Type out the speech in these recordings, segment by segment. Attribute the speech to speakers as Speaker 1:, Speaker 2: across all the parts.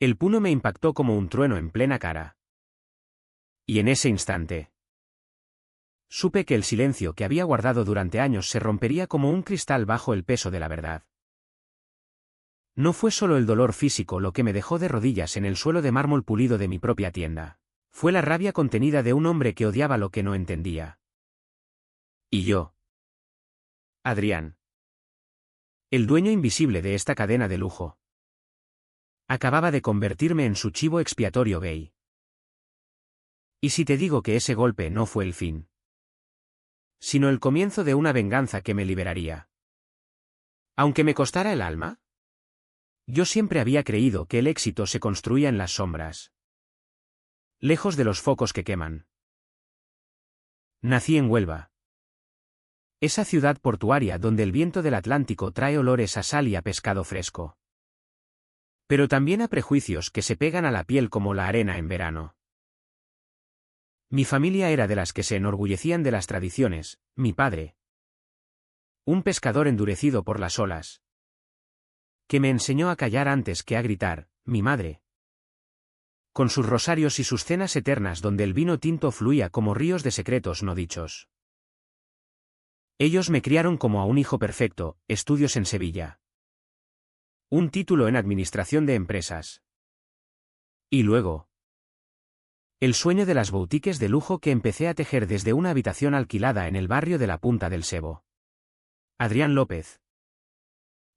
Speaker 1: El puño me impactó como un trueno en plena cara. Y en ese instante supe que el silencio que había guardado durante años se rompería como un cristal bajo el peso de la verdad. No fue solo el dolor físico lo que me dejó de rodillas en el suelo de mármol pulido de mi propia tienda. Fue la rabia contenida de un hombre que odiaba lo que no entendía. Y yo, Adrián, el dueño invisible de esta cadena de lujo, acababa de convertirme en su chivo expiatorio gay. ¿Y si te digo que ese golpe no fue el fin, sino el comienzo de una venganza que me liberaría? Aunque me costara el alma. Yo siempre había creído que el éxito se construía en las sombras, lejos de los focos que queman. Nací en Huelva, esa ciudad portuaria donde el viento del Atlántico trae olores a sal y a pescado fresco. Pero también a prejuicios que se pegan a la piel como la arena en verano. Mi familia era de las que se enorgullecían de las tradiciones. Mi padre, un pescador endurecido por las olas, que me enseñó a callar antes que a gritar. Mi madre, con sus rosarios y sus cenas eternas donde el vino tinto fluía como ríos de secretos no dichos. Ellos me criaron como a un hijo perfecto, estudios en Sevilla, un título en administración de empresas. Y luego, el sueño de las boutiques de lujo que empecé a tejer desde una habitación alquilada en el barrio de la Punta del Sebo. Adrián López,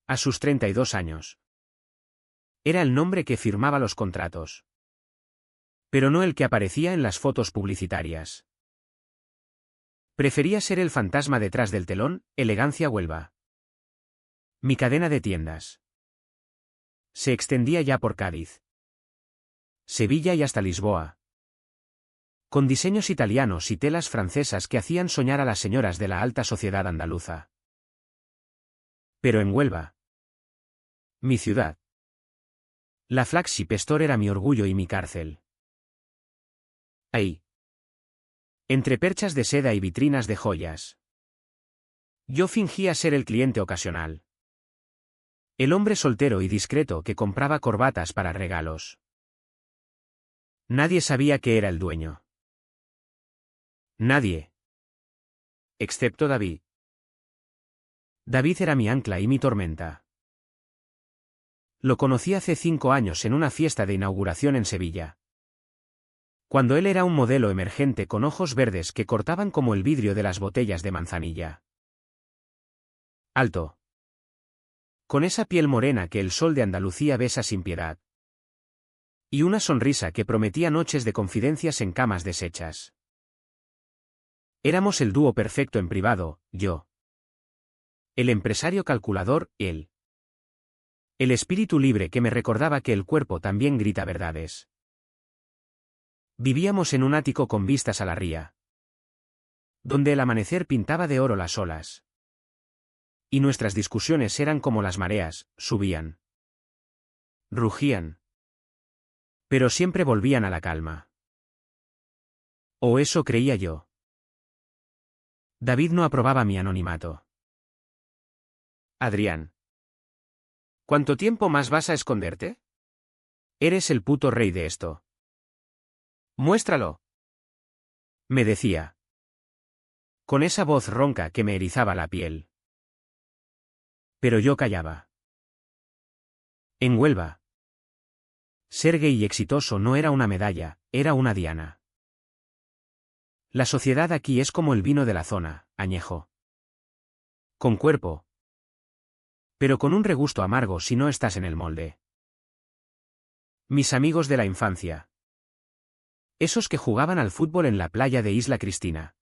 Speaker 1: a sus 32 años. Era el nombre que firmaba los contratos, pero no el que aparecía en las fotos publicitarias. Prefería ser el fantasma detrás del telón. Elegancia Huelva. Mi cadena de tiendas se extendía ya por Cádiz, Sevilla y hasta Lisboa, con diseños italianos y telas francesas que hacían soñar a las señoras de la alta sociedad andaluza. Pero en Huelva, mi ciudad, la Flagship Store era mi orgullo y mi cárcel. Ahí, entre perchas de seda y vitrinas de joyas, yo fingía ser el cliente ocasional, el hombre soltero y discreto que compraba corbatas para regalos. Nadie sabía que era el dueño. Nadie. Excepto David. David era mi ancla y mi tormenta. Lo conocí hace 5 años en una fiesta de inauguración en Sevilla, cuando él era un modelo emergente con ojos verdes que cortaban como el vidrio de las botellas de manzanilla. Alto, con esa piel morena que el sol de Andalucía besa sin piedad, y una sonrisa que prometía noches de confidencias en camas deshechas. Éramos el dúo perfecto en privado, yo, el empresario calculador, él, el espíritu libre que me recordaba que el cuerpo también grita verdades. Vivíamos en un ático con vistas a la ría, donde el amanecer pintaba de oro las olas. Y nuestras discusiones eran como las mareas, subían, rugían, pero siempre volvían a la calma. O eso creía yo. David no aprobaba mi anonimato. Adrián, ¿cuánto tiempo más vas a esconderte? Eres el puto rey de esto. Muéstralo, me decía, con esa voz ronca que me erizaba la piel. Pero yo callaba. En Huelva, ser gay y exitoso no era una medalla, era una diana. La sociedad aquí es como el vino de la zona, añejo, con cuerpo, pero con un regusto amargo si no estás en el molde. Mis amigos de la infancia, esos que jugaban al fútbol en la playa de Isla Cristina,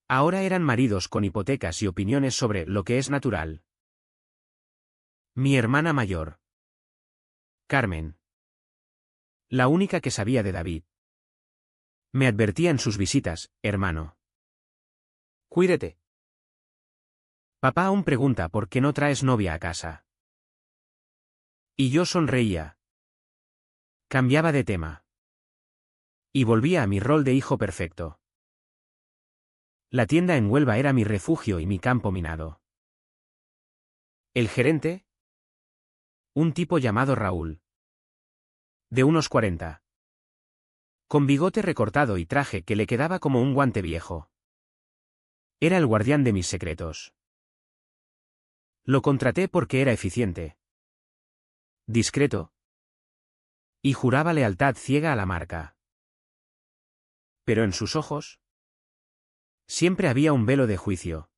Speaker 1: ahora eran maridos con hipotecas y opiniones sobre lo que es natural. Mi hermana mayor, Carmen, la única que sabía de David, me advertía en sus visitas: hermano, cuídate. Papá aún pregunta por qué no traes novia a casa. Y yo sonreía. Cambiaba de tema. Y volvía a mi rol de hijo perfecto. La tienda en Huelva era mi refugio y mi campo minado. El gerente, un tipo llamado Raúl, De unos 40. Con bigote recortado y traje que le quedaba como un guante viejo. Era el guardián de mis secretos. Lo contraté porque era eficiente, discreto, y juraba lealtad ciega a la marca. Pero en sus ojos siempre había un velo de juicio.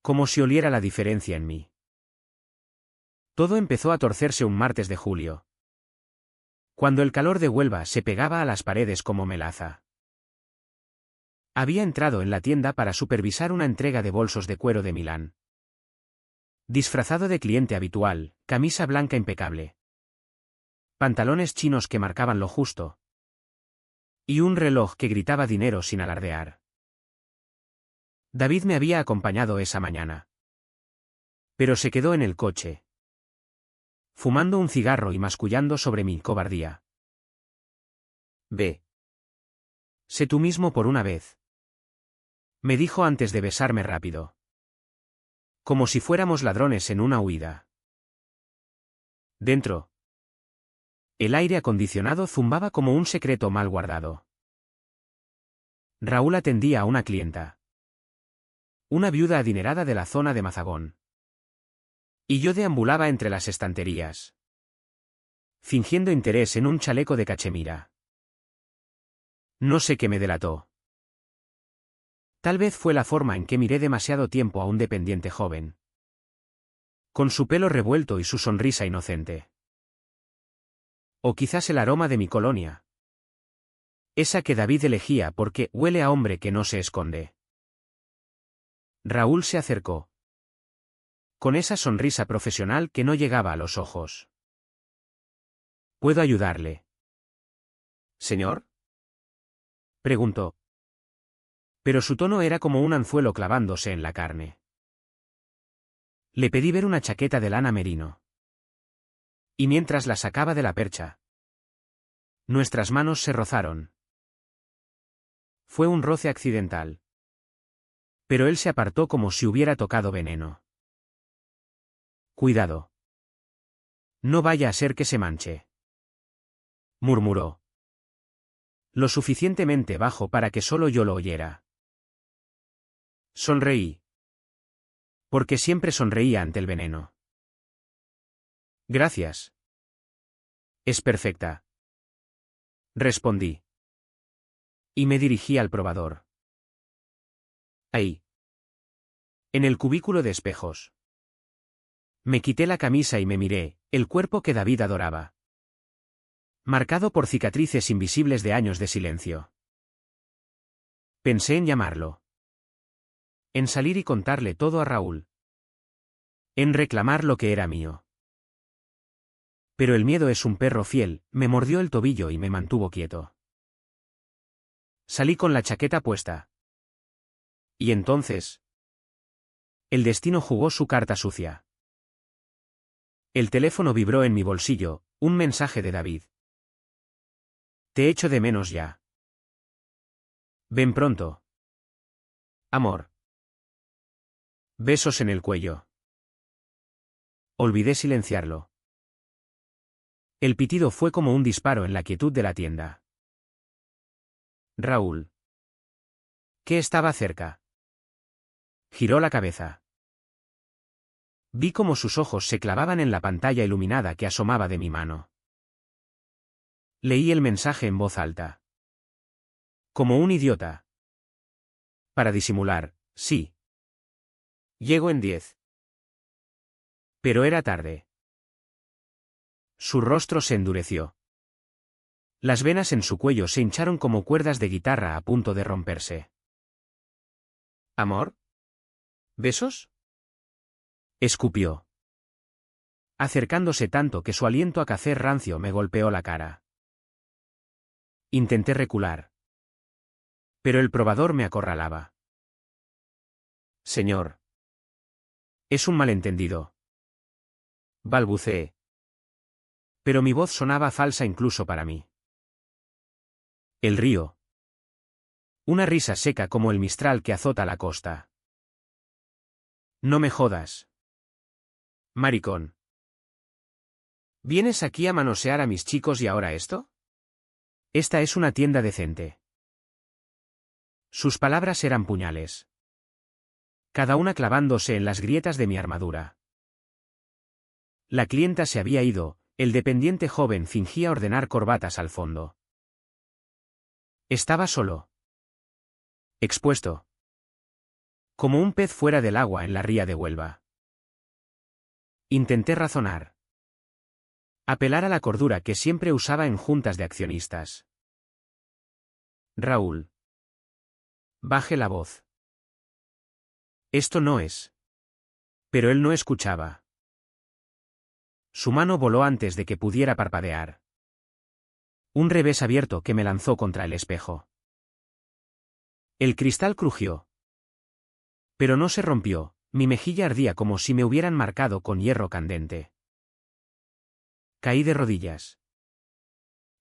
Speaker 1: Como si oliera la diferencia en mí. Todo empezó a torcerse un martes de julio. Cuando el calor de Huelva se pegaba a las paredes como melaza. Había entrado en la tienda para supervisar una entrega de bolsos de cuero de Milán. Disfrazado de cliente habitual, camisa blanca impecable. Pantalones chinos que marcaban lo justo. Y un reloj que gritaba dinero sin alardear. David me había acompañado esa mañana. Pero se quedó en el coche, fumando un cigarro y mascullando sobre mi cobardía. Ve. Sé tú mismo por una vez. Me dijo antes de besarme rápido. Como si fuéramos ladrones en una huida. Dentro. El aire acondicionado zumbaba como un secreto mal guardado. Raúl atendía a una clienta. Una viuda adinerada de la zona de Mazagón. Y yo deambulaba entre las estanterías, fingiendo interés en un chaleco de cachemira. No sé qué me delató. Tal vez fue la forma en que miré demasiado tiempo a un dependiente joven. Con su pelo revuelto y su sonrisa inocente. O quizás el aroma de mi colonia. Esa que David elegía porque huele a hombre que no se esconde. Raúl se acercó. Con esa sonrisa profesional que no llegaba a los ojos. ¿Puedo ayudarle? ¿Señor? Preguntó. Pero su tono era como un anzuelo clavándose en la carne. Le pedí ver una chaqueta de lana merino. Y mientras la sacaba de la percha, nuestras manos se rozaron. Fue un roce accidental. Pero él se apartó como si hubiera tocado veneno. Cuidado. No vaya a ser que se manche. Murmuró. Lo suficientemente bajo para que solo yo lo oyera. Sonreí. Porque siempre sonreía ante el veneno. Gracias. Es perfecta. Respondí. Y me dirigí al probador. Ahí. En el cubículo de espejos. Me quité la camisa y me miré, el cuerpo que David adoraba. Marcado por cicatrices invisibles de años de silencio. Pensé en llamarlo. En salir y contarle todo a Raúl. En reclamar lo que era mío. Pero el miedo es un perro fiel, me mordió el tobillo y me mantuvo quieto. Salí con la chaqueta puesta. Y entonces, el destino jugó su carta sucia. El teléfono vibró en mi bolsillo, un mensaje de David. Te echo de menos ya. Ven pronto. Amor. Besos en el cuello. Olvidé silenciarlo. El pitido fue como un disparo en la quietud de la tienda. Raúl. ¿Qué estaba cerca? Giró la cabeza. Vi cómo sus ojos se clavaban en la pantalla iluminada que asomaba de mi mano. Leí el mensaje en voz alta. Como un idiota. Para disimular, sí. Llego en 10. Pero era tarde. Su rostro se endureció. Las venas en su cuello se hincharon como cuerdas de guitarra a punto de romperse. ¿Amor? ¿Besos? Escupió. Acercándose tanto que su aliento a café rancio me golpeó la cara. Intenté recular. Pero el probador me acorralaba. Señor. Es un malentendido. Balbuceé. Pero mi voz sonaba falsa incluso para mí. El río. Una risa seca como el mistral que azota la costa. No me jodas. Maricón. ¿Vienes aquí a manosear a mis chicos y ahora esto? Esta es una tienda decente. Sus palabras eran puñales. Cada una clavándose en las grietas de mi armadura. La clienta se había ido, el dependiente joven fingía ordenar corbatas al fondo. Estaba solo. Expuesto. Como un pez fuera del agua en la ría de Huelva. Intenté razonar. Apelar a la cordura que siempre usaba en juntas de accionistas. Raúl. Baje la voz. Esto no es. Pero él no escuchaba. Su mano voló antes de que pudiera parpadear. Un revés abierto que me lanzó contra el espejo. El cristal crujió. Pero no se rompió, mi mejilla ardía como si me hubieran marcado con hierro candente. Caí de rodillas.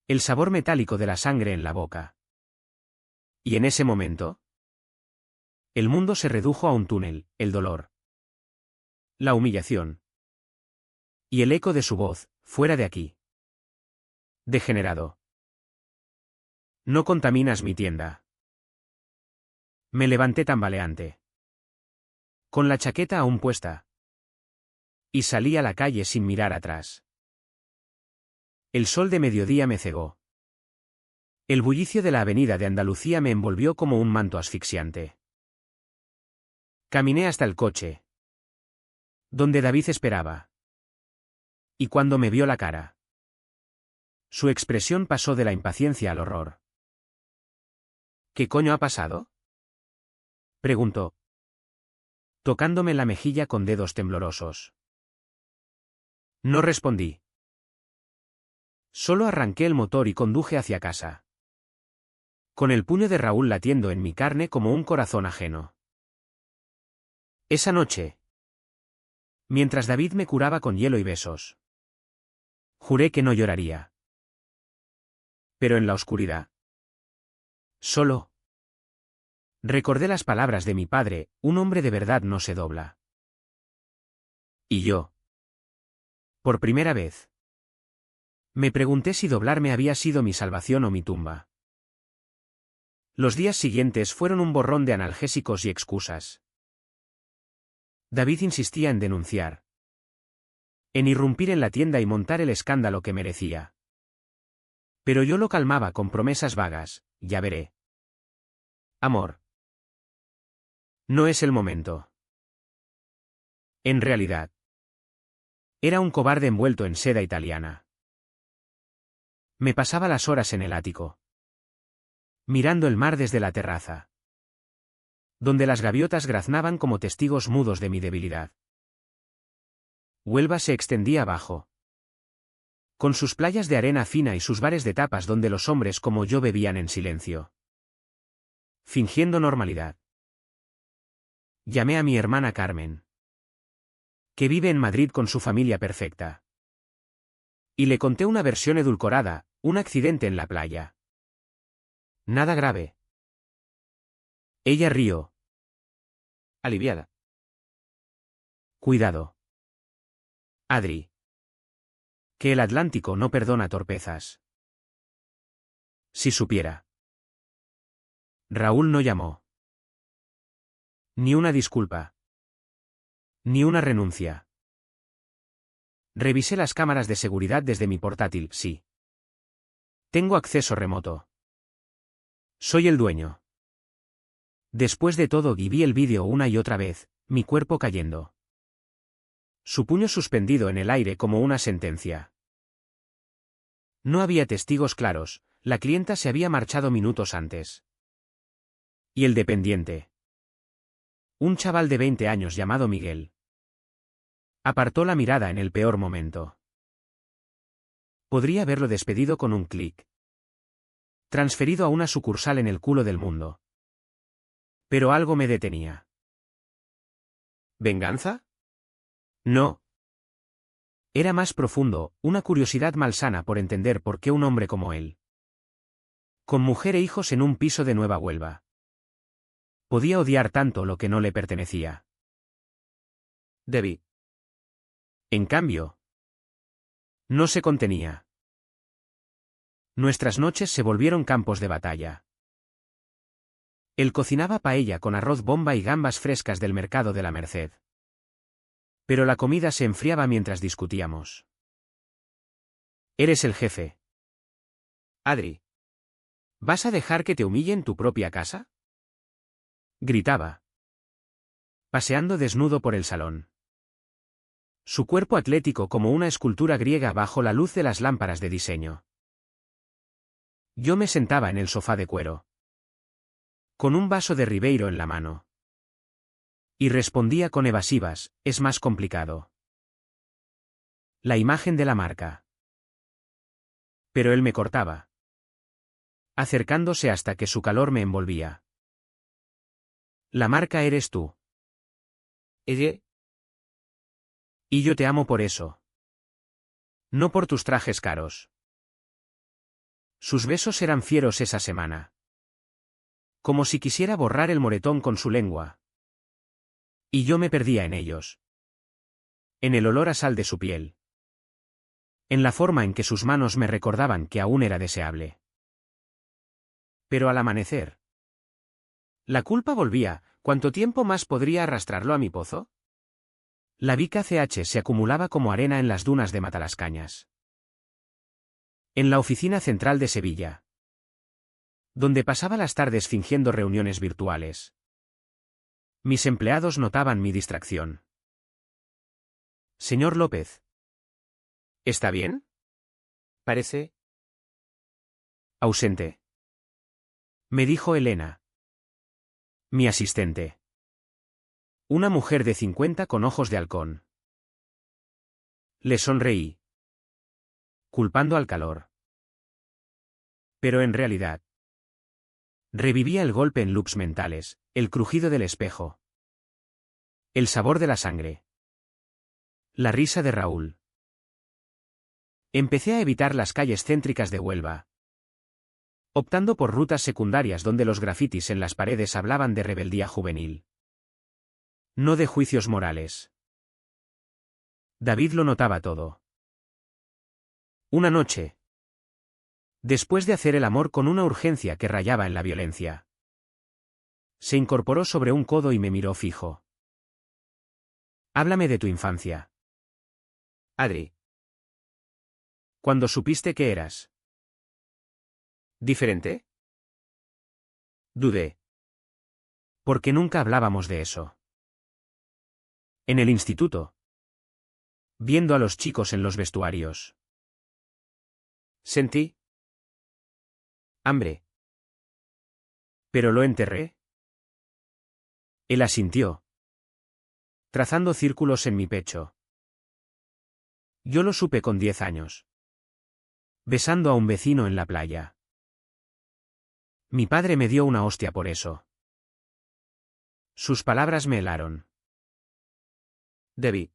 Speaker 1: El sabor metálico de la sangre en la boca. Y en ese momento, el mundo se redujo a un túnel, el dolor. La humillación. Y el eco de su voz, fuera de aquí. Degenerado. No contaminas mi tienda. Me levanté tambaleante. Con la chaqueta aún puesta. Y salí a la calle sin mirar atrás. El sol de mediodía me cegó. El bullicio de la avenida de Andalucía me envolvió como un manto asfixiante. Caminé hasta el coche. Donde David esperaba. Y cuando me vio la cara. Su expresión pasó de la impaciencia al horror. ¿Qué coño ha pasado? Preguntó. Tocándome la mejilla con dedos temblorosos. No respondí. Solo arranqué el motor y conduje hacia casa. Con el puño de Raúl latiendo en mi carne como un corazón ajeno. Esa noche. Mientras David me curaba con hielo y besos. Juré que no lloraría. Pero en la oscuridad. Solo. Recordé las palabras de mi padre, un hombre de verdad no se dobla. Y yo. Por primera vez. Me pregunté si doblarme había sido mi salvación o mi tumba. Los días siguientes fueron un borrón de analgésicos y excusas. David insistía en denunciar. En irrumpir en la tienda y montar el escándalo que merecía. Pero yo lo calmaba con promesas vagas, ya veré. Amor. No es el momento. En realidad. Era un cobarde envuelto en seda italiana. Me pasaba las horas en el ático. Mirando el mar desde la terraza. Donde las gaviotas graznaban como testigos mudos de mi debilidad. Huelva se extendía abajo. Con sus playas de arena fina y sus bares de tapas donde los hombres como yo bebían en silencio. Fingiendo normalidad. Llamé a mi hermana Carmen. Que vive en Madrid con su familia perfecta. Y le conté una versión edulcorada, un accidente en la playa. Nada grave. Ella rió. Aliviada. Cuidado. Adri. Que el Atlántico no perdona torpezas. Si supiera. Raúl no llamó. Ni una disculpa. Ni una renuncia. Revisé las cámaras de seguridad desde mi portátil, sí. Tengo acceso remoto. Soy el dueño. Después de todo vi el vídeo una y otra vez, mi cuerpo cayendo. Su puño suspendido en el aire como una sentencia. No había testigos claros, la clienta se había marchado minutos antes. Y el dependiente. Un chaval de 20 años llamado Miguel. Apartó la mirada en el peor momento. Podría haberlo despedido con un clic. Transferido a una sucursal en el culo del mundo. Pero algo me detenía. ¿Venganza? No. Era más profundo, una curiosidad malsana por entender por qué un hombre como él. Con mujer e hijos en un piso de Nueva Huelva. Podía odiar tanto lo que no le pertenecía. Debí. En cambio. No se contenía. Nuestras noches se volvieron campos de batalla. Él cocinaba paella con arroz bomba y gambas frescas del mercado de la Merced. Pero la comida se enfriaba mientras discutíamos. Eres el jefe. Adri. ¿Vas a dejar que te humille en tu propia casa? Gritaba, paseando desnudo por el salón. Su cuerpo atlético como una escultura griega bajo la luz de las lámparas de diseño. Yo me sentaba en el sofá de cuero, con un vaso de Ribeiro en la mano. Y respondía con evasivas, es más complicado. La imagen de la marca. Pero él me cortaba, acercándose hasta que su calor me envolvía. La marca eres tú. ¿Ella? Y yo te amo por eso. No por tus trajes caros. Sus besos eran fieros esa semana. Como si quisiera borrar el moretón con su lengua. Y yo me perdía en ellos. En el olor a sal de su piel. En la forma en que sus manos me recordaban que aún era deseable. Pero al amanecer. La culpa volvía. ¿Cuánto tiempo más podría arrastrarlo a mi pozo? La Vica CH se acumulaba como arena en las dunas de Matalascañas. En la oficina central de Sevilla, donde pasaba las tardes fingiendo reuniones virtuales. Mis empleados notaban mi distracción. Señor López. ¿Está bien? Parece ausente. Me dijo Elena, mi asistente. Una mujer de 50 con ojos de halcón. Le sonreí, culpando al calor. Pero en realidad, revivía el golpe en loops mentales, el crujido del espejo, el sabor de la sangre, la risa de Raúl. Empecé a evitar las calles céntricas de Huelva, optando por rutas secundarias donde los grafitis en las paredes hablaban de rebeldía juvenil. No de juicios morales. David lo notaba todo. Una noche, después de hacer el amor con una urgencia que rayaba en la violencia, se incorporó sobre un codo y me miró fijo. Háblame de tu infancia. Adri. ¿Cuándo supiste que eras diferente? Dudé. Porque nunca hablábamos de eso. En el instituto. Viendo a los chicos en los vestuarios. Sentí hambre. Pero lo enterré. Él asintió, trazando círculos en mi pecho. Yo lo supe con 10 años. Besando a un vecino en la playa. Mi padre me dio una hostia por eso. Sus palabras me helaron. Debbie.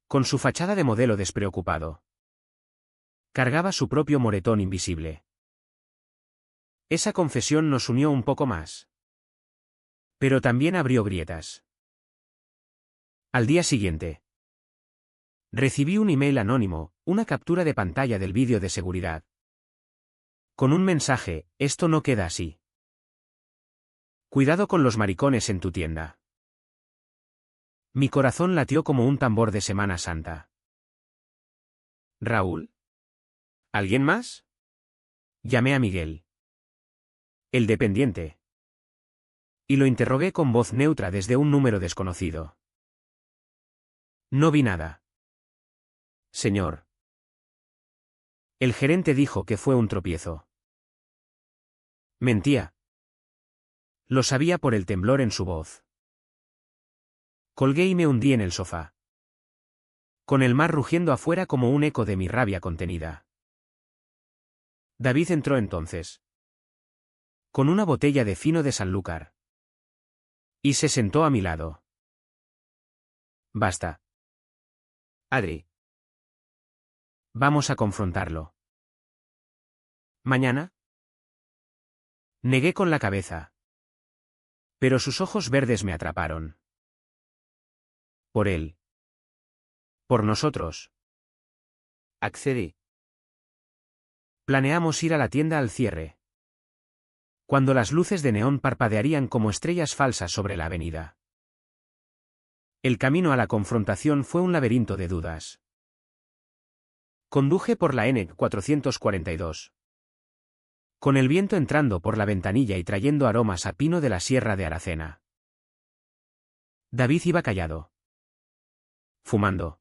Speaker 1: Con su fachada de modelo despreocupado. Cargaba su propio moretón invisible. Esa confesión nos unió un poco más. Pero también abrió grietas. Al día siguiente. Recibí un email anónimo, una captura de pantalla del vídeo de seguridad. Con un mensaje, esto no queda así. Cuidado con los maricones en tu tienda. Mi corazón latió como un tambor de Semana Santa. ¿Raúl? ¿Alguien más? Llamé a Miguel. El dependiente. Y lo interrogué con voz neutra desde un número desconocido. No vi nada. Señor. El gerente dijo que fue un tropiezo. Mentía. Lo sabía por el temblor en su voz. Colgué y me hundí en el sofá. Con el mar rugiendo afuera como un eco de mi rabia contenida. David entró entonces. Con una botella de fino de Sanlúcar. Y se sentó a mi lado. Basta. Adri. Vamos a confrontarlo. ¿Mañana? Negué con la cabeza. Pero sus ojos verdes me atraparon. Por él. Por nosotros. Accedí. Planeamos ir a la tienda al cierre, cuando las luces de neón parpadearían como estrellas falsas sobre la avenida. El camino a la confrontación fue un laberinto de dudas. Conduje por la N442. Con el viento entrando por la ventanilla y trayendo aromas a pino de la Sierra de Aracena. David iba callado, fumando.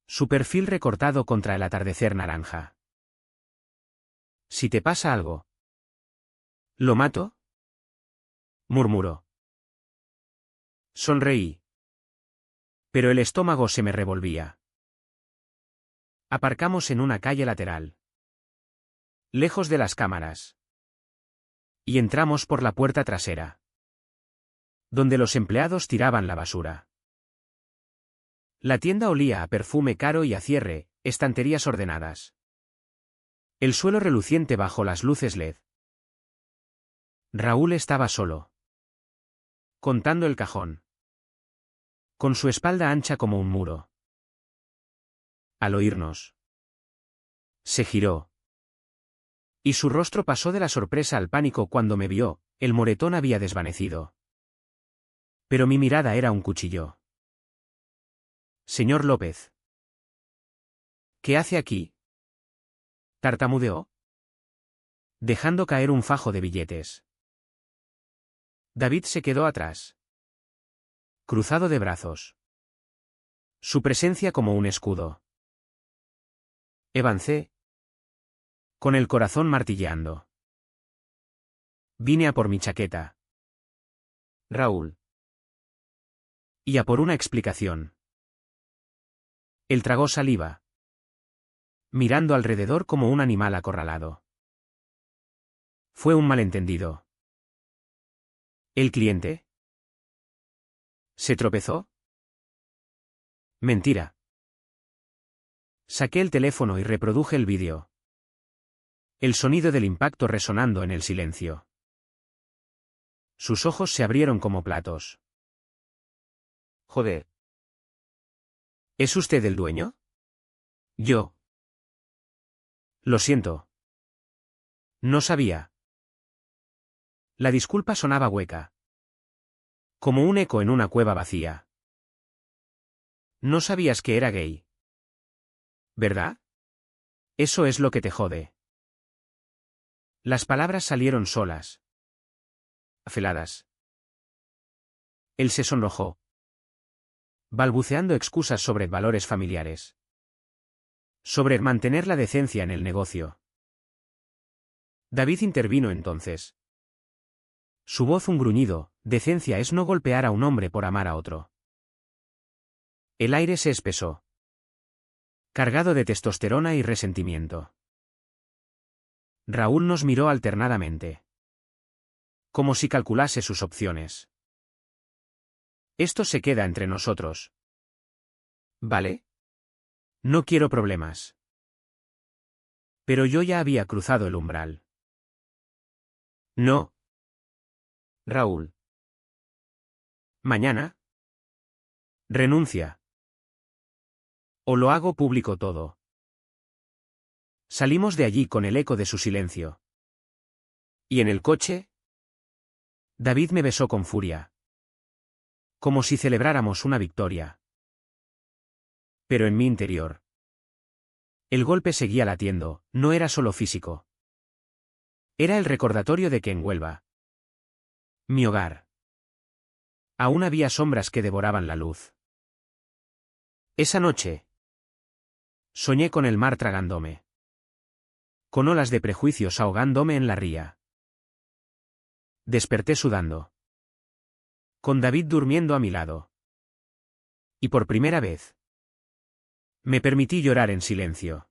Speaker 1: Su perfil recortado contra el atardecer naranja. «Si te pasa algo». «¿Lo mato?», murmuró. Sonreí. Pero el estómago se me revolvía. Aparcamos en una calle lateral, lejos de las cámaras. Y entramos por la puerta trasera, donde los empleados tiraban la basura. La tienda olía a perfume caro y a cierre, estanterías ordenadas. El suelo reluciente bajo las luces LED. Raúl estaba solo, contando el cajón, con su espalda ancha como un muro. Al oírnos, se giró. Y su rostro pasó de la sorpresa al pánico cuando me vio. El moretón había desvanecido. Pero mi mirada era un cuchillo. «Señor López». «¿Qué hace aquí?», tartamudeó, dejando caer un fajo de billetes. David se quedó atrás, cruzado de brazos. Su presencia como un escudo. Avancé, con el corazón martilleando. «Vine a por mi chaqueta, Raúl. Y a por una explicación». Él tragó saliva, mirando alrededor como un animal acorralado. Fue un malentendido. ¿El cliente? ¿Se tropezó? Mentira. Saqué el teléfono y reproduje el vídeo. El sonido del impacto resonando en el silencio. Sus ojos se abrieron como platos. «Joder. ¿Es usted el dueño?». «Yo». «Lo siento. No sabía». La disculpa sonaba hueca, como un eco en una cueva vacía. «No sabías que era gay, ¿verdad? Eso es lo que te jode». Las palabras salieron solas, afeladas. Él se sonrojó, balbuceando excusas sobre valores familiares, sobre mantener la decencia en el negocio. David intervino entonces. Su voz un gruñido: «Decencia es no golpear a un hombre por amar a otro». El aire se espesó, cargado de testosterona y resentimiento. Raúl nos miró alternadamente, como si calculase sus opciones. «Esto se queda entre nosotros, ¿vale? No quiero problemas». Pero yo ya había cruzado el umbral. «No, Raúl. Mañana renuncia. O lo hago público todo». Salimos de allí con el eco de su silencio. ¿Y en el coche? David me besó con furia, como si celebráramos una victoria. Pero en mi interior, el golpe seguía latiendo. No era solo físico. Era el recordatorio de que en Huelva, mi hogar, aún había sombras que devoraban la luz. Esa noche, soñé con el mar tragándome, con olas de prejuicios ahogándome en la ría. Desperté sudando, con David durmiendo a mi lado. Y por primera vez, me permití llorar en silencio.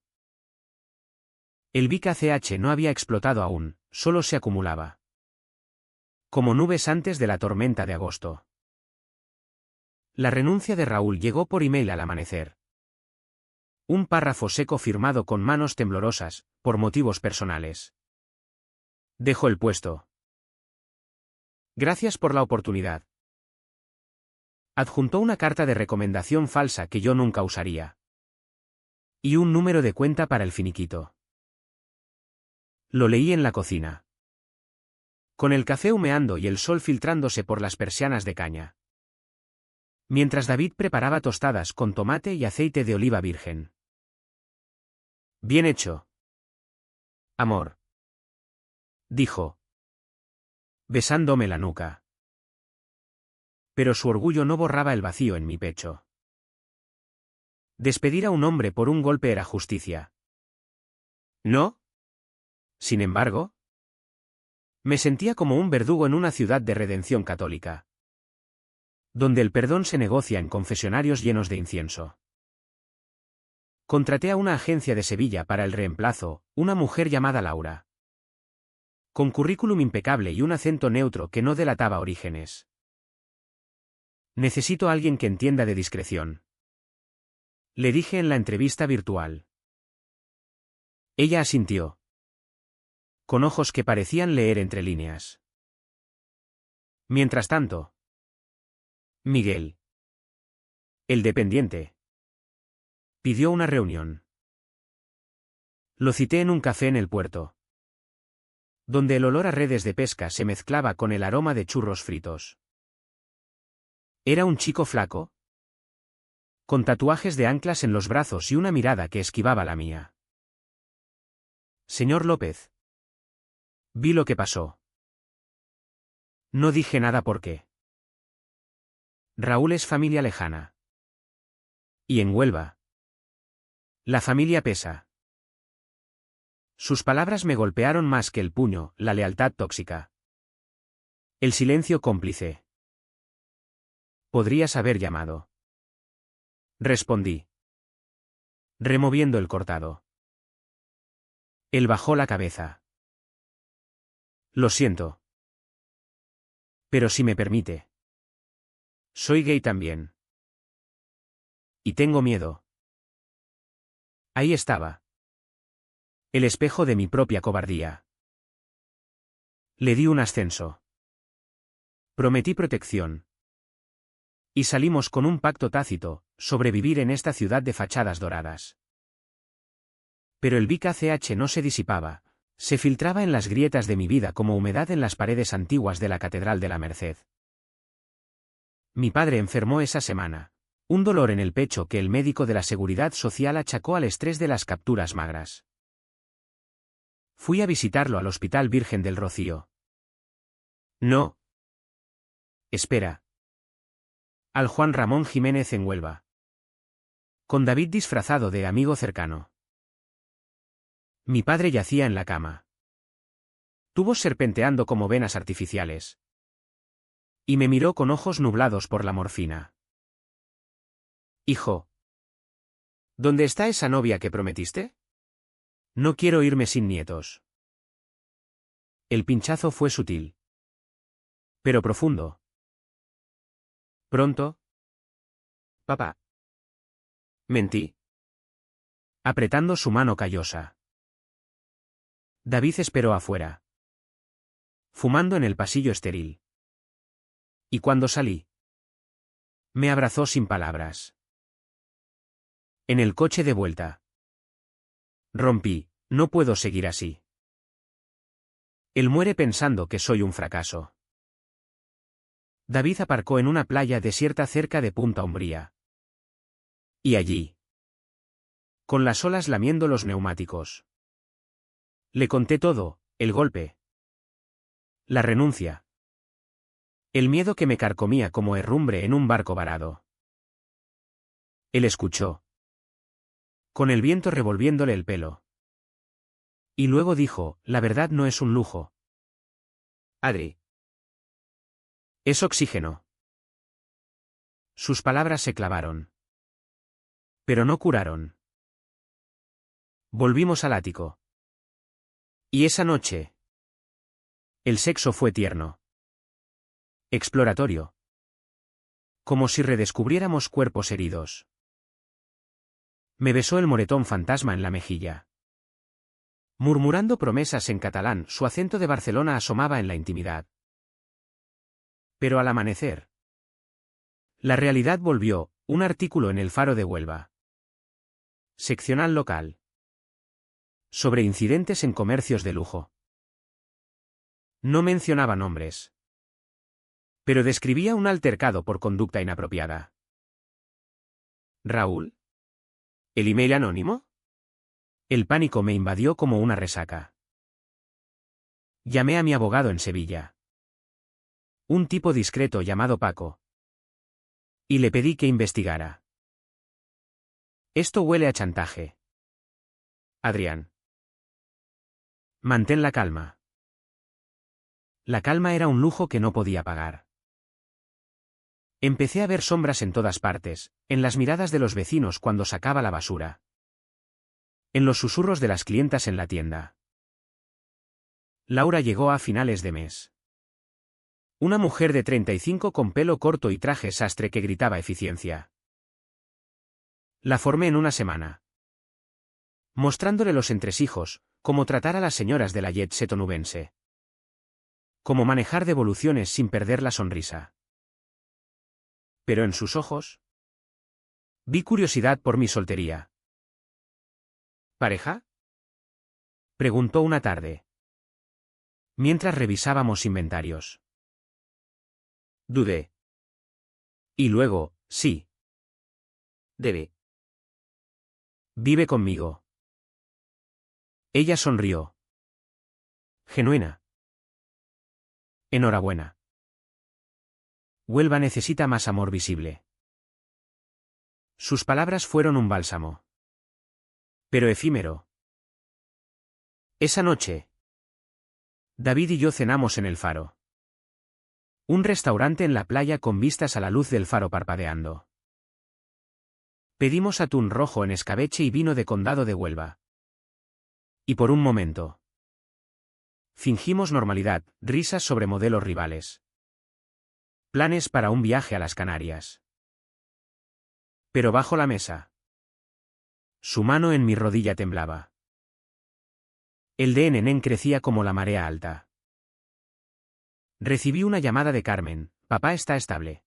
Speaker 1: El Vic ACH no había explotado aún, solo se acumulaba, como nubes antes de la tormenta de agosto. La renuncia de Raúl llegó por email al amanecer. Un párrafo seco firmado con manos temblorosas, por motivos personales. Dejo el puesto. Gracias por la oportunidad. Adjuntó una carta de recomendación falsa que yo nunca usaría. Y un número de cuenta para el finiquito. Lo leí en la cocina. Con el café humeando y el sol filtrándose por las persianas de caña. Mientras David preparaba tostadas con tomate y aceite de oliva virgen. Bien hecho. Amor. Dijo. Besándome la nuca. Pero su orgullo no borraba el vacío en mi pecho. Despedir a un hombre por un golpe era justicia. ¿No? Sin embargo, me sentía como un verdugo en una ciudad de redención católica, donde el perdón se negocia en confesionarios llenos de incienso. Contraté a una agencia de Sevilla para el reemplazo, una mujer llamada Laura. Con currículum impecable y un acento neutro que no delataba orígenes. Necesito a alguien que entienda de discreción. Le dije en la entrevista virtual. Ella asintió. Con ojos que parecían leer entre líneas. Mientras tanto, Miguel, el dependiente, pidió una reunión. Lo cité en un café en el puerto, donde el olor a redes de pesca se mezclaba con el aroma de churros fritos. Era un chico flaco, con tatuajes de anclas en los brazos y una mirada que esquivaba la mía. Señor López. Vi lo que pasó. No dije nada porque Raúl es familia lejana. Y en Huelva, la familia pesa. Sus palabras me golpearon más que el puño, la lealtad tóxica. El silencio cómplice. Podrías haber llamado. Respondí. Removiendo el cortado. Él bajó la cabeza. Lo siento. Pero si me permite. Soy gay también. Y tengo miedo. Ahí estaba. El espejo de mi propia cobardía. Le di un ascenso. Prometí protección. Y salimos con un pacto tácito, sobrevivir en esta ciudad de fachadas doradas. Pero el Vic ACH no se disipaba, se filtraba en las grietas de mi vida como humedad en las paredes antiguas de la Catedral de la Merced. Mi padre enfermó esa semana. Un dolor en el pecho que el médico de la Seguridad Social achacó al estrés de las capturas magras. Fui a visitarlo al Hospital Virgen del Rocío. No. Espera. Al Juan Ramón Jiménez en Huelva. Con David disfrazado de amigo cercano. Mi padre yacía en la cama. Tubos serpenteando como venas artificiales. Y me miró con ojos nublados por la morfina. Hijo. ¿Dónde está esa novia que prometiste? No quiero irme sin nietos. El pinchazo fue sutil. Pero profundo. Pronto. Papá. Mentí. Apretando su mano callosa. David esperó afuera. Fumando en el pasillo estéril. Y cuando salí, me abrazó sin palabras. En el coche de vuelta. Rompí, no puedo seguir así. Él muere pensando que soy un fracaso. David aparcó en una playa desierta cerca de Punta Umbría. Y allí, con las olas lamiendo los neumáticos. Le conté todo, el golpe. La renuncia. El miedo que me carcomía como herrumbre en un barco varado. Él escuchó. Con el viento revolviéndole el pelo. Y luego dijo, la verdad no es un lujo. Adri. Es oxígeno. Sus palabras se clavaron. Pero no curaron. Volvimos al ático. Y esa noche. El sexo fue tierno. Exploratorio. Como si redescubriéramos cuerpos heridos. Me besó el moretón fantasma en la mejilla. Murmurando promesas en catalán, su acento de Barcelona asomaba en la intimidad. Pero al amanecer. La realidad volvió, un artículo en El Faro de Huelva. Seccional local. Sobre incidentes en comercios de lujo. No mencionaba nombres. Pero describía un altercado por conducta inapropiada. ¿Raúl? ¿El email anónimo? El pánico me invadió como una resaca. Llamé a mi abogado en Sevilla. Un tipo discreto llamado Paco. Y le pedí que investigara. Esto huele a chantaje. Adrián. Mantén la calma. La calma era un lujo que no podía pagar. Empecé a ver sombras en todas partes, en las miradas de los vecinos cuando sacaba la basura. En los susurros de las clientas en la tienda. Laura llegó a finales de mes. Una mujer de 35 con pelo corto y traje sastre que gritaba eficiencia. La formé en una semana. Mostrándole los entresijos, cómo tratar a las señoras de la jet set onubense. Cómo manejar devoluciones sin perder la sonrisa. Pero en sus ojos vi curiosidad por mi soltería. ¿Pareja? Preguntó una tarde. Mientras revisábamos inventarios. Dudé. Y luego, sí. Debe. Vive conmigo. Ella sonrió. Genuina. Enhorabuena. Huelva necesita más amor visible. Sus palabras fueron un bálsamo. Pero efímero. Esa noche, David y yo cenamos en el Faro. Un restaurante en la playa con vistas a la luz del faro parpadeando. Pedimos atún rojo en escabeche y vino de Condado de Huelva. Y por un momento fingimos normalidad, risas sobre modelos rivales. Planes para un viaje a las Canarias. Pero bajo la mesa. Su mano en mi rodilla temblaba. El de Nenén crecía como la marea alta. Recibí una llamada de Carmen, papá está estable.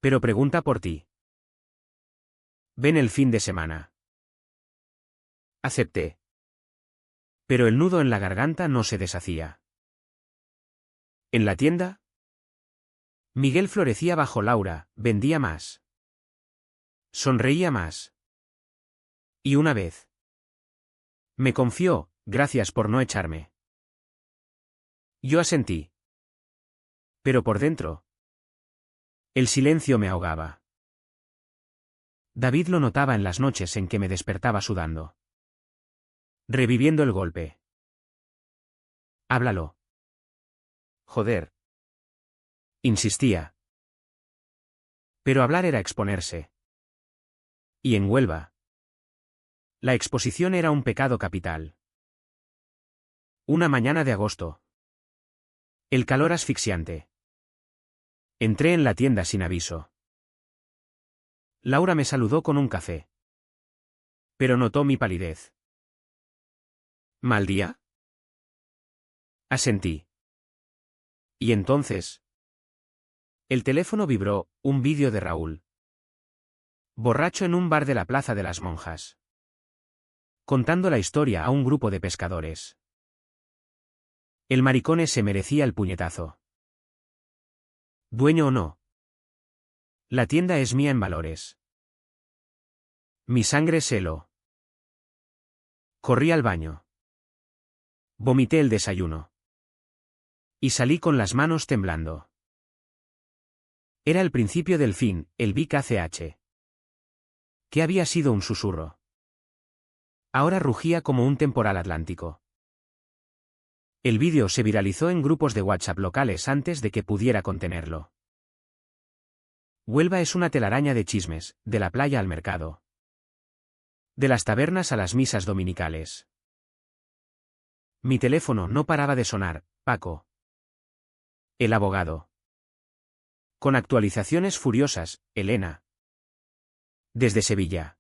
Speaker 1: Pero pregunta por ti. Ven el fin de semana. Acepté. Pero el nudo en la garganta no se deshacía. En la tienda, Miguel florecía bajo Laura, vendía más. Sonreía más. Y una vez. Me confió, gracias por no echarme. Yo asentí. Pero por dentro. El silencio me ahogaba. David lo notaba en las noches en que me despertaba sudando. Reviviendo el golpe. Háblalo. Joder. Insistía. Pero hablar era exponerse. Y en Huelva. La exposición era un pecado capital. Una mañana de agosto. El calor asfixiante. Entré en la tienda sin aviso. Laura me saludó con un café. Pero notó mi palidez. ¿Mal día? Asentí. Y entonces. El teléfono vibró, un vídeo de Raúl. Borracho en un bar de la Plaza de las Monjas. Contando la historia a un grupo de pescadores. El maricone se merecía el puñetazo. Dueño o no. La tienda es mía en valores. Mi sangre se heló. Corrí al baño. Vomité el desayuno. Y salí con las manos temblando. Era el principio del fin, el Big ACH. ¿Qué había sido un susurro? Ahora rugía como un temporal atlántico. El vídeo se viralizó en grupos de WhatsApp locales antes de que pudiera contenerlo. Huelva es una telaraña de chismes, de la playa al mercado. De las tabernas a las misas dominicales. Mi teléfono no paraba de sonar, Paco. El abogado. Con actualizaciones furiosas, Elena. Desde Sevilla.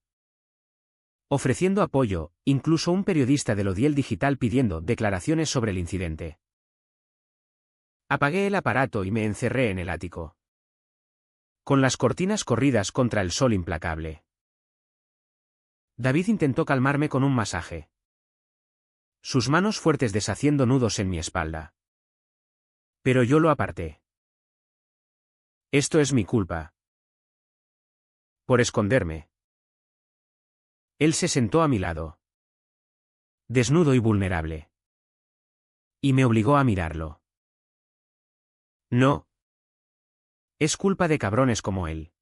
Speaker 1: Ofreciendo apoyo, incluso un periodista del Odiel Digital pidiendo declaraciones sobre el incidente. Apagué el aparato y me encerré en el ático. Con las cortinas corridas contra el sol implacable. David intentó calmarme con un masaje. Sus manos fuertes deshaciendo nudos en mi espalda. Pero yo lo aparté. Esto es mi culpa. Por esconderme. Él se sentó a mi lado. Desnudo y vulnerable. Y me obligó a mirarlo. No. Es culpa de cabrones como él.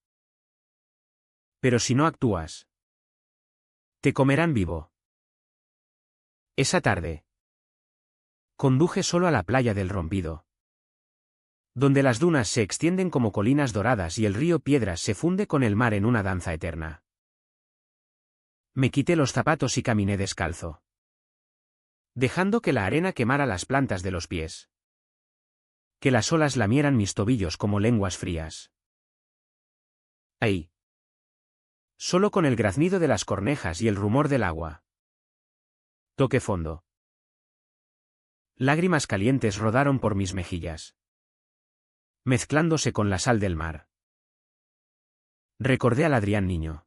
Speaker 1: Pero si no actúas, te comerán vivo. Esa tarde, conduje solo a la playa del Rompido, donde las dunas se extienden como colinas doradas y el río Piedras se funde con el mar en una danza eterna. Me quité los zapatos y caminé descalzo, dejando que la arena quemara las plantas de los pies. Que las olas lamieran mis tobillos como lenguas frías. Ahí. Solo con el graznido de las cornejas y el rumor del agua. Toqué fondo. Lágrimas calientes rodaron por mis mejillas, mezclándose con la sal del mar. Recordé al Adrián niño,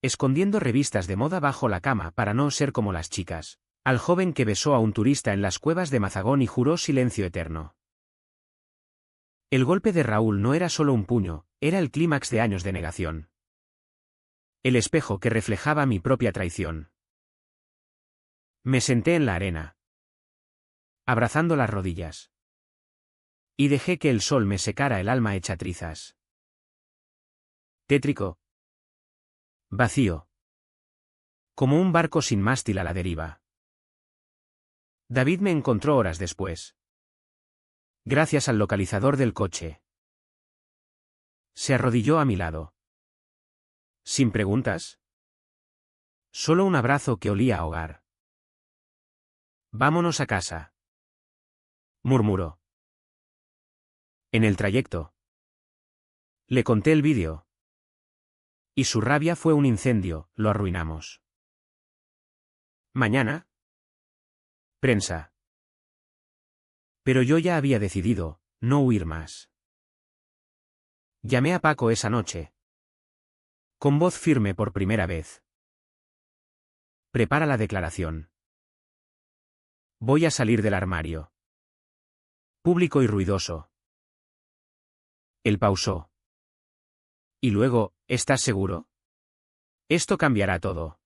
Speaker 1: escondiendo revistas de moda bajo la cama para no ser como las chicas, al joven que besó a un turista en las cuevas de Mazagón y juró silencio eterno. El golpe de Raúl no era solo un puño, era el clímax de años de negación. El espejo que reflejaba mi propia traición. Me senté en la arena, abrazando las rodillas. Y dejé que el sol me secara el alma hecha trizas. Tétrico. Vacío. Como un barco sin mástil a la deriva. David me encontró horas después. Gracias al localizador del coche. Se arrodilló a mi lado. Sin preguntas. Solo un abrazo que olía a hogar. Vámonos a casa, murmuró. En el trayecto. Le conté el vídeo. Y su rabia fue un incendio, lo arruinamos. ¿Mañana? Prensa. Pero yo ya había decidido, no huir más. Llamé a Paco esa noche. Con voz firme por primera vez. Prepara la declaración. Voy a salir del armario. Público y ruidoso. Él pausó. Y luego, ¿estás seguro? Esto cambiará todo.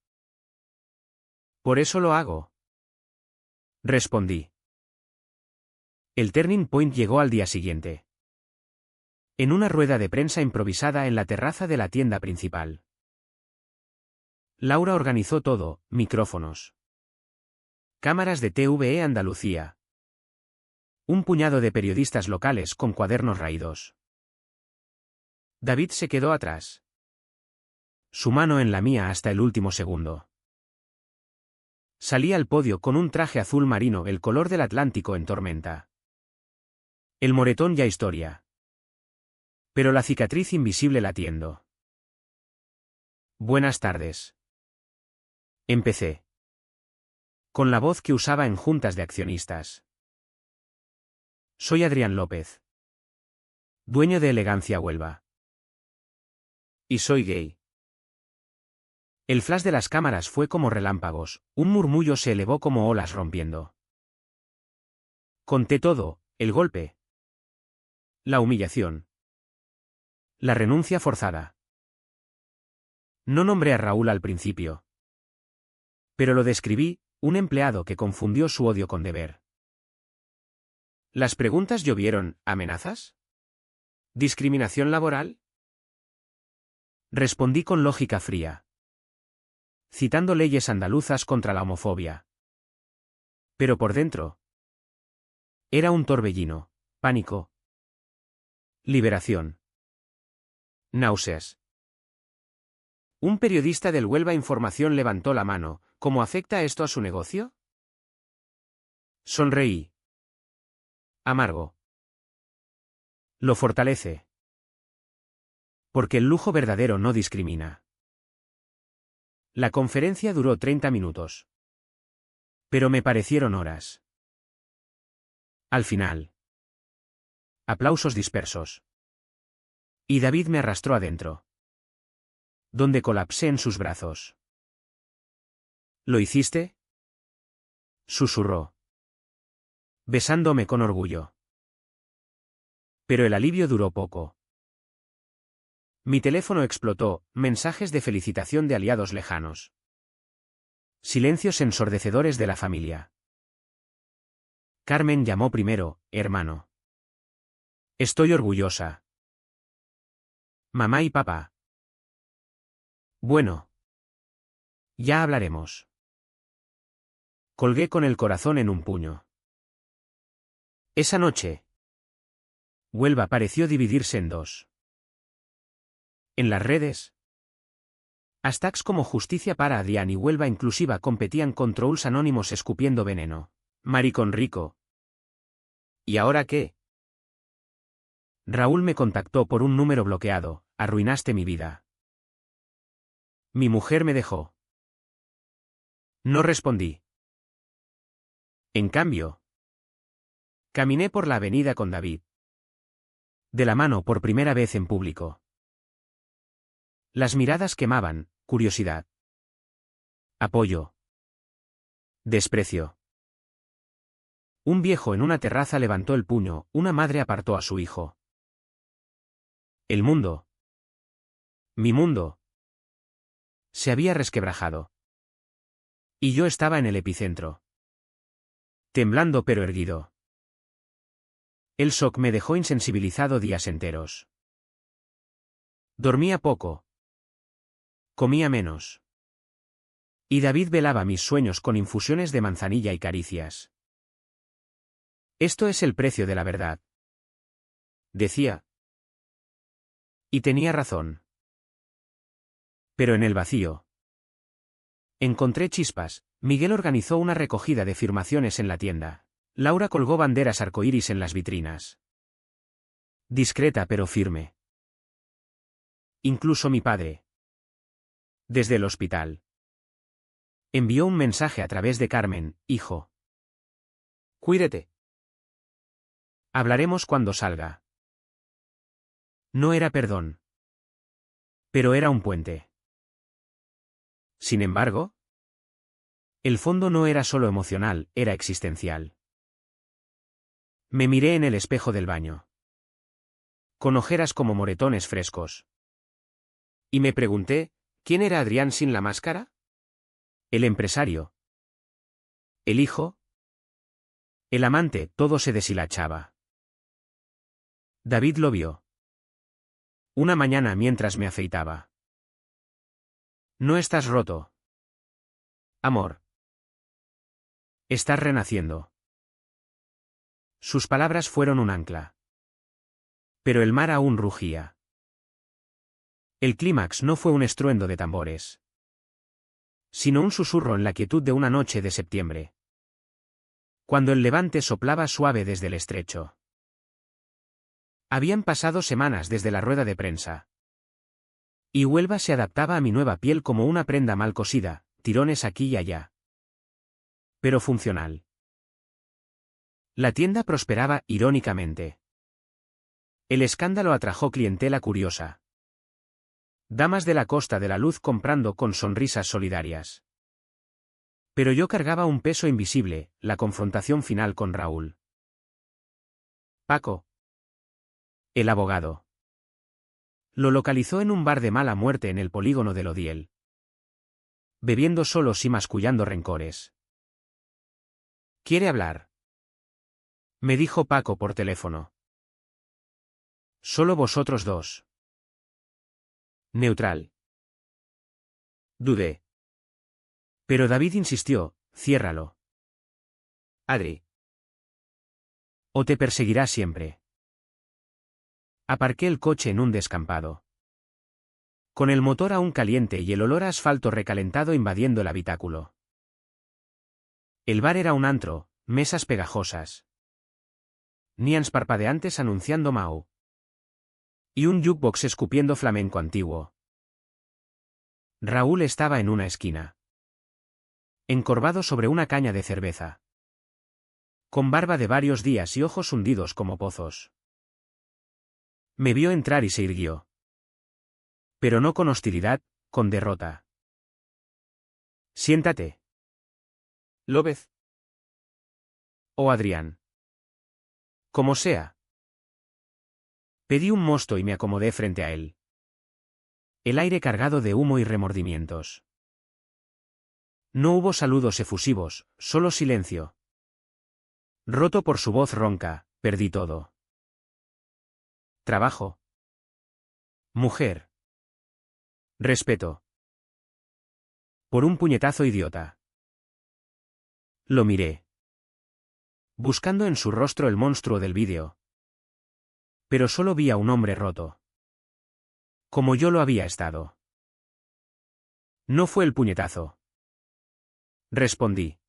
Speaker 1: Por eso lo hago. Respondí. El turning point llegó al día siguiente. En una rueda de prensa improvisada en la terraza de la tienda principal. Laura organizó todo, micrófonos. Cámaras de TVE Andalucía. Un puñado de periodistas locales con cuadernos raídos. David se quedó atrás. Su mano en la mía hasta el último segundo. Salí al podio con un traje azul marino, el color del Atlántico en tormenta. El moretón ya historia. Pero la cicatriz invisible latiendo. Buenas tardes. Empecé. Con la voz que usaba en juntas de accionistas. Soy Adrián López. Dueño de Elegancia Huelva. Y soy gay. El flash de las cámaras fue como relámpagos, un murmullo se elevó como olas rompiendo. Conté todo, el golpe. La humillación. La renuncia forzada. No nombré a Raúl al principio. Pero lo describí, un empleado que confundió su odio con deber. Las preguntas llovieron, ¿amenazas? ¿Discriminación laboral? Respondí con lógica fría. Citando leyes andaluzas contra la homofobia. Pero por dentro. Era un torbellino, pánico. Liberación. Náuseas. Un periodista del Huelva Información levantó la mano. ¿Cómo afecta esto a su negocio? Sonreí. Amargo. Lo fortalece. Porque el lujo verdadero no discrimina. La conferencia duró 30 minutos. Pero me parecieron horas. Al final. Aplausos dispersos. Y David me arrastró adentro. Donde colapsé en sus brazos. ¿Lo hiciste? Susurró, besándome con orgullo. Pero el alivio duró poco. Mi teléfono explotó, mensajes de felicitación de aliados lejanos. Silencios ensordecedores de la familia. Carmen llamó primero, hermano. Estoy orgullosa. Mamá y papá. Bueno. Ya hablaremos. Colgué con el corazón en un puño. Esa noche. Huelva pareció dividirse en dos. En las redes. Hashtags como Justicia para Adrián y Huelva Inclusiva competían con trolls anónimos escupiendo veneno. Maricón rico. ¿Y ahora qué? Raúl me contactó por un número bloqueado. Arruinaste mi vida. Mi mujer me dejó. No respondí. En cambio, caminé por la avenida con David. De la mano por primera vez en público. Las miradas quemaban, curiosidad. Apoyo. Desprecio. Un viejo en una terraza levantó el puño, una madre apartó a su hijo. El mundo. Mi mundo. Se había resquebrajado. Y yo estaba en el epicentro. Temblando pero erguido. El shock me dejó insensibilizado días enteros. Dormía poco. Comía menos. Y David velaba mis sueños con infusiones de manzanilla y caricias. Esto es el precio de la verdad. Decía. Y tenía razón. Pero en el vacío. Encontré chispas. Miguel organizó una recogida de firmaciones en la tienda. Laura colgó banderas arcoíris en las vitrinas. Discreta pero firme. Incluso mi padre. Desde el hospital. Envió un mensaje a través de Carmen, hijo. Cuídate. Hablaremos cuando salga. No era perdón. Pero era un puente. Sin embargo, el fondo no era solo emocional, era existencial. Me miré en el espejo del baño. Con ojeras como moretones frescos. Y me pregunté, ¿quién era Adrián sin la máscara? El empresario. El hijo. El amante, todo se deshilachaba. David lo vio. Una mañana mientras me afeitaba. No estás roto. Amor. Estás renaciendo. Sus palabras fueron un ancla. Pero el mar aún rugía. El clímax no fue un estruendo de tambores, sino un susurro en la quietud de una noche de septiembre. Cuando el levante soplaba suave desde el estrecho. Habían pasado semanas desde la rueda de prensa. Y Huelva se adaptaba a mi nueva piel como una prenda mal cosida, tirones aquí y allá. Pero funcional. La tienda prosperaba irónicamente. El escándalo atrajo clientela curiosa. Damas de la Costa de la Luz comprando con sonrisas solidarias. Pero yo cargaba un peso invisible, la confrontación final con Raúl. Paco. El abogado. Lo localizó en un bar de mala muerte en el polígono del Odiel. Bebiendo solos y mascullando rencores. ¿Quiere hablar? Me dijo Paco por teléfono. Solo vosotros dos. Neutral. Dudé. Pero David insistió, ciérralo. Adri. O te perseguirá siempre. Aparqué el coche en un descampado. Con el motor aún caliente y el olor a asfalto recalentado invadiendo el habitáculo. El bar era un antro, mesas pegajosas. Nians parpadeantes anunciando Mau. Y un jukebox escupiendo flamenco antiguo. Raúl estaba en una esquina. Encorvado sobre una caña de cerveza. Con barba de varios días y ojos hundidos como pozos. Me vio entrar y se irguió. Pero no con hostilidad, con derrota. Siéntate. López. O Adrián. Como sea. Pedí un mosto y me acomodé frente a él. El aire cargado de humo y remordimientos. No hubo saludos efusivos, solo silencio. Roto por su voz ronca, perdí todo. Trabajo. Mujer. Respeto. Por un puñetazo idiota. Lo miré. Buscando en su rostro el monstruo del vídeo. Pero solo vi a un hombre roto. Como yo lo había estado. No fue el puñetazo. Respondí.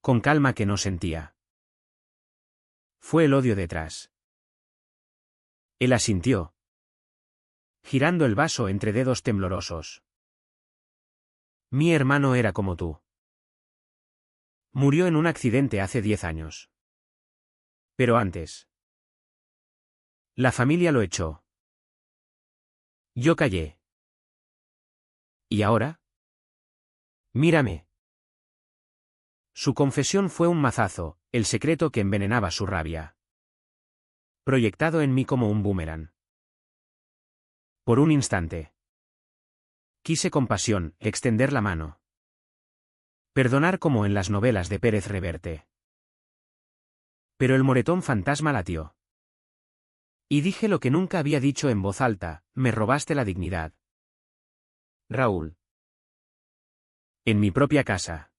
Speaker 1: Con calma que no sentía. Fue el odio detrás. Él asintió. Girando el vaso entre dedos temblorosos. Mi hermano era como tú. Murió en un accidente hace 10 años. Pero antes. La familia lo echó. Yo callé. ¿Y ahora? Mírame. Su confesión fue un mazazo, el secreto que envenenaba su rabia. Proyectado en mí como un boomerang. Por un instante. Quise con pasión extender la mano. Perdonar como en las novelas de Pérez Reverte. Pero el moretón fantasma latió. Y dije lo que nunca había dicho en voz alta, me robaste la dignidad. Raúl. En mi propia casa.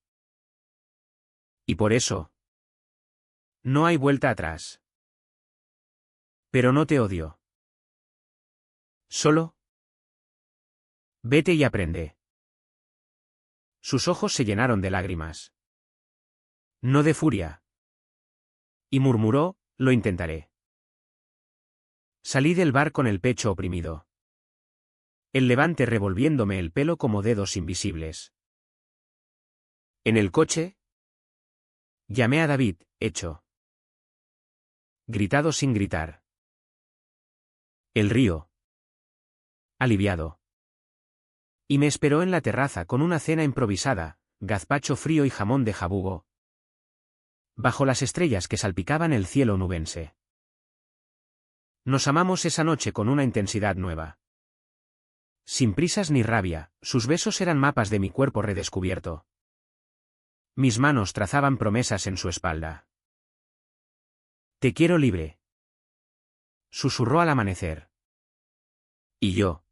Speaker 1: Y por eso. No hay vuelta atrás. Pero no te odio. Solo. Vete y aprende. Sus ojos se llenaron de lágrimas. No de furia. Y murmuró, lo intentaré. Salí del bar con el pecho oprimido. El Levante revolviéndome el pelo como dedos invisibles. En el coche. Llamé a David, hecho. Gritado sin gritar. El río. Aliviado. Y me esperó en la terraza con una cena improvisada, gazpacho frío y jamón de jabugo. Bajo las estrellas que salpicaban el cielo nubense. Nos amamos esa noche con una intensidad nueva. Sin prisas ni rabia, sus besos eran mapas de mi cuerpo redescubierto. Mis manos trazaban promesas en su espalda. Te quiero libre. Susurró al amanecer. Y yo.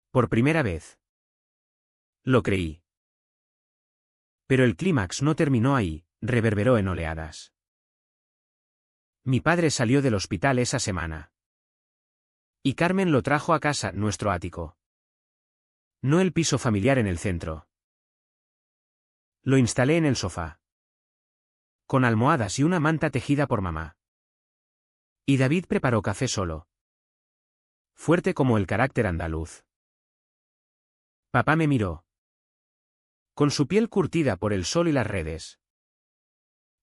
Speaker 1: Por primera vez. Lo creí. Pero el clímax no terminó ahí, reverberó en oleadas. Mi padre salió del hospital esa semana. Y Carmen lo trajo a casa, nuestro ático. No el piso familiar en el centro. Lo instalé en el sofá. Con almohadas y una manta tejida por mamá. Y David preparó café solo. Fuerte como el carácter andaluz. Papá me miró. Con su piel curtida por el sol y las redes.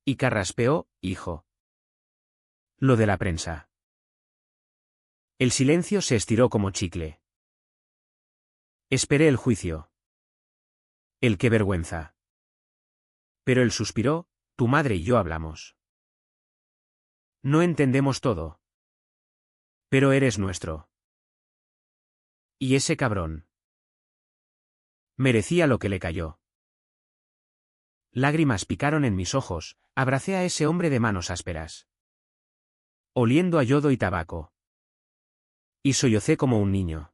Speaker 1: Y carraspeó, hijo. Lo de la prensa. El silencio se estiró como chicle. Esperé el juicio. El qué vergüenza. Pero él suspiró, tu madre y yo hablamos. No entendemos todo. Pero eres nuestro. Y ese cabrón. Merecía lo que le cayó. Lágrimas picaron en mis ojos, abracé a ese hombre de manos ásperas. Oliendo a yodo y tabaco. Y sollocé como un niño.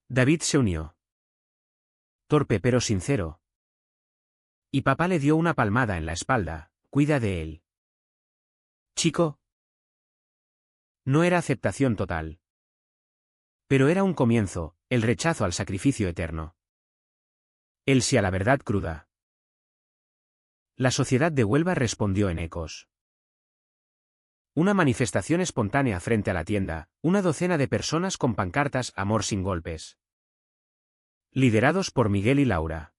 Speaker 1: David se unió. Torpe pero sincero. Y papá le dio una palmada en la espalda, cuida de él. Chico. No era aceptación total. Pero era un comienzo, el rechazo al sacrificio eterno. El sí a la verdad cruda. La sociedad de Huelva respondió en ecos. Una manifestación espontánea frente a la tienda, una docena de personas con pancartas Amor sin golpes. Liderados por Miguel y Laura.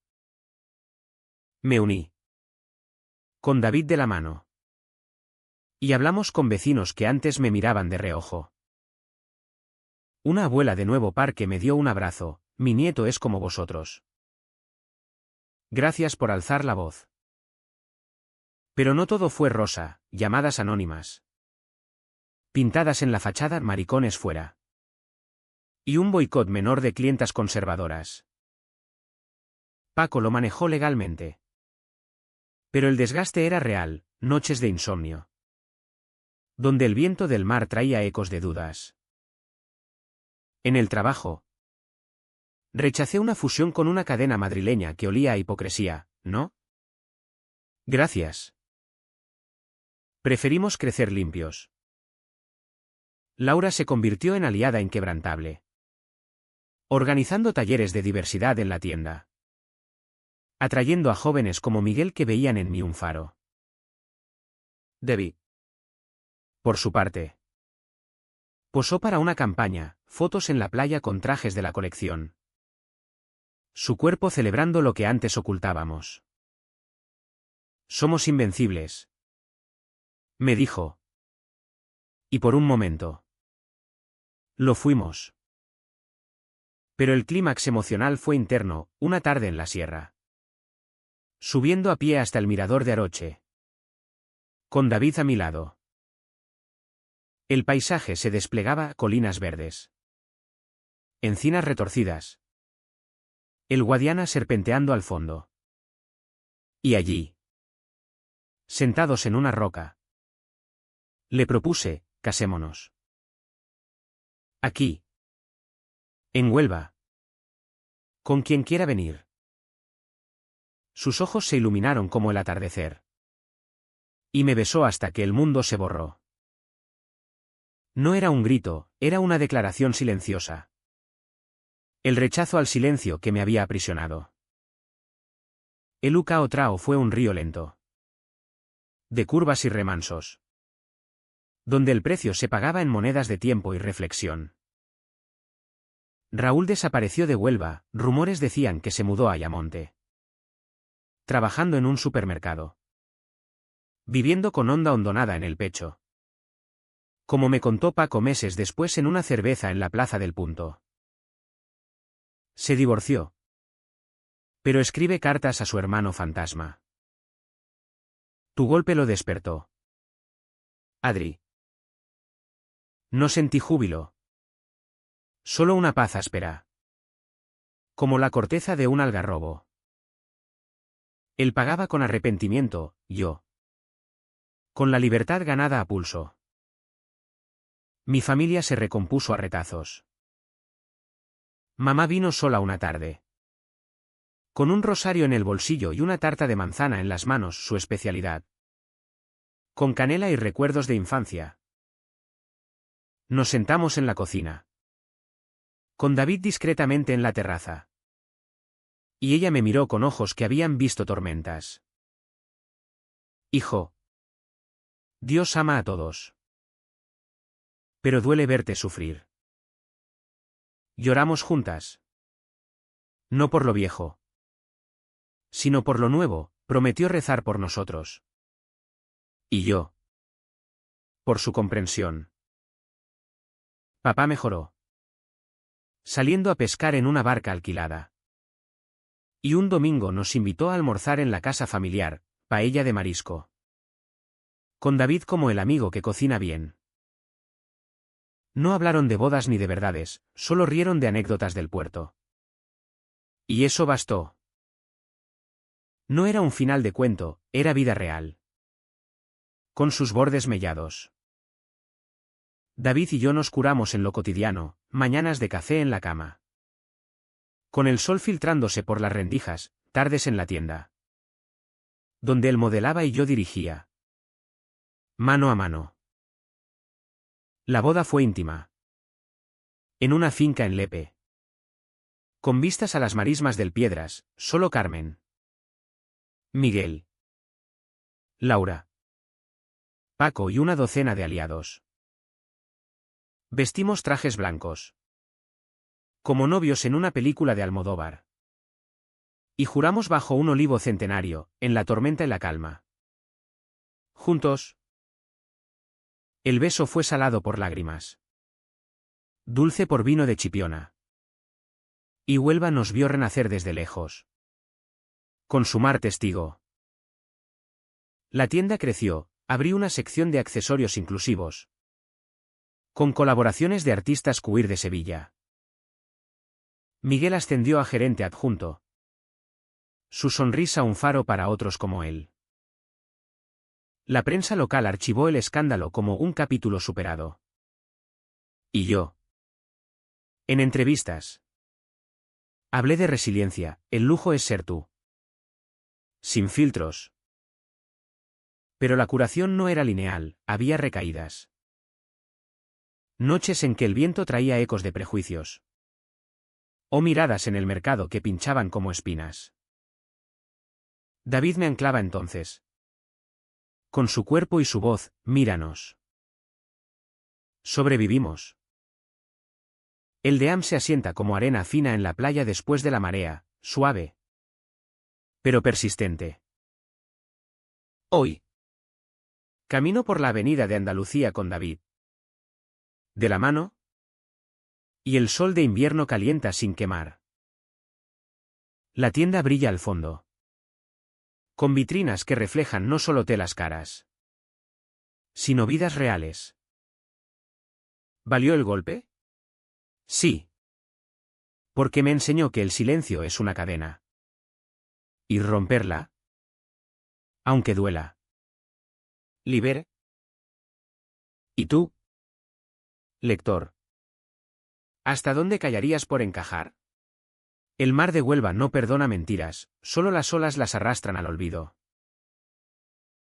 Speaker 1: Me uní. Con David de la mano. Y hablamos con vecinos que antes me miraban de reojo. Una abuela de Nuevo Parque me dio un abrazo, mi nieto es como vosotros. Gracias por alzar la voz. Pero no todo fue rosa, llamadas anónimas. Pintadas en la fachada, maricones fuera. Y un boicot menor de clientas conservadoras. Paco lo manejó legalmente. Pero el desgaste era real, noches de insomnio. Donde el viento del mar traía ecos de dudas. En el trabajo. Rechacé una fusión con una cadena madrileña que olía a hipocresía, ¿no? Gracias. Preferimos crecer limpios. Laura se convirtió en aliada inquebrantable. Organizando talleres de diversidad en la tienda. Atrayendo a jóvenes como Miguel que veían en mí un faro. Debbie. Por su parte. Posó para una campaña, fotos en la playa con trajes de la colección. Su cuerpo celebrando lo que antes ocultábamos. Somos invencibles. Me dijo. Y por un momento. Lo fuimos. Pero el clímax emocional fue interno, una tarde en la sierra. Subiendo a pie hasta el mirador de Aroche. Con David a mi lado. El paisaje se desplegaba, colinas verdes. Encinas retorcidas. El Guadiana serpenteando al fondo. Y allí. Sentados en una roca. Le propuse, casémonos. Aquí. En Huelva. Con quien quiera venir. Sus ojos se iluminaron como el atardecer. Y me besó hasta que el mundo se borró. No era un grito, era una declaración silenciosa. El rechazo al silencio que me había aprisionado. El Ucao Trao fue un río lento. De curvas y remansos. Donde el precio se pagaba en monedas de tiempo y reflexión. Raúl desapareció de Huelva, rumores decían que se mudó a Ayamonte. Trabajando en un supermercado. Viviendo con honda hondonada en el pecho. Como me contó Paco meses después en una cerveza en la Plaza del Punto. Se divorció. Pero escribe cartas a su hermano fantasma. Tu golpe lo despertó. Adri. No sentí júbilo. Solo una paz áspera. Como la corteza de un algarrobo. Él pagaba con arrepentimiento, yo. Con la libertad ganada a pulso. Mi familia se recompuso a retazos. Mamá vino sola una tarde. Con un rosario en el bolsillo y una tarta de manzana en las manos, su especialidad. Con canela y recuerdos de infancia. Nos sentamos en la cocina. Con David discretamente en la terraza. Y ella me miró con ojos que habían visto tormentas. Hijo. Dios ama a todos. Pero duele verte sufrir. Lloramos juntas. No por lo viejo. Sino por lo nuevo, prometió rezar por nosotros. Y yo. Por su comprensión. Papá mejoró. Saliendo a pescar en una barca alquilada. Y un domingo nos invitó a almorzar en la casa familiar, paella de marisco. Con David como el amigo que cocina bien. No hablaron de bodas ni de verdades, solo rieron de anécdotas del puerto. Y eso bastó. No era un final de cuento, era vida real. Con sus bordes mellados. David y yo nos curamos en lo cotidiano, mañanas de café en la cama. Con el sol filtrándose por las rendijas, tardes en la tienda. Donde él modelaba y yo dirigía. Mano a mano. La boda fue íntima. En una finca en Lepe. Con vistas a las marismas del Piedras, solo Carmen. Miguel. Laura. Paco y una docena de aliados. Vestimos trajes blancos. Como novios en una película de Almodóvar. Y juramos bajo un olivo centenario, en la tormenta y la calma. Juntos. El beso fue salado por lágrimas. Dulce por vino de Chipiona. Y Huelva nos vio renacer desde lejos. Consumar testigo. La tienda creció, abrí una sección de accesorios inclusivos. Con colaboraciones de artistas queer de Sevilla. Miguel ascendió a gerente adjunto. Su sonrisa un faro para otros como él. La prensa local archivó el escándalo como un capítulo superado. ¿Y yo? En entrevistas. Hablé de resiliencia, el lujo es ser tú. Sin filtros. Pero la curación no era lineal, había recaídas. Noches en que el viento traía ecos de prejuicios. O miradas en el mercado que pinchaban como espinas. David me anclaba entonces. Con su cuerpo y su voz, míranos. Sobrevivimos. El Deam se asienta como arena fina en la playa después de la marea, suave. Pero persistente. Hoy. Camino por la avenida de Andalucía con David. De la mano. Y el sol de invierno calienta sin quemar. La tienda brilla al fondo. Con vitrinas que reflejan no solo telas caras, sino vidas reales. ¿Valió el golpe? Sí. Porque me enseñó que el silencio es una cadena. Y romperla, aunque duela, libere. ¿Y tú? Lector. ¿Hasta dónde callarías por encajar? El mar de Huelva no perdona mentiras, solo las olas las arrastran al olvido.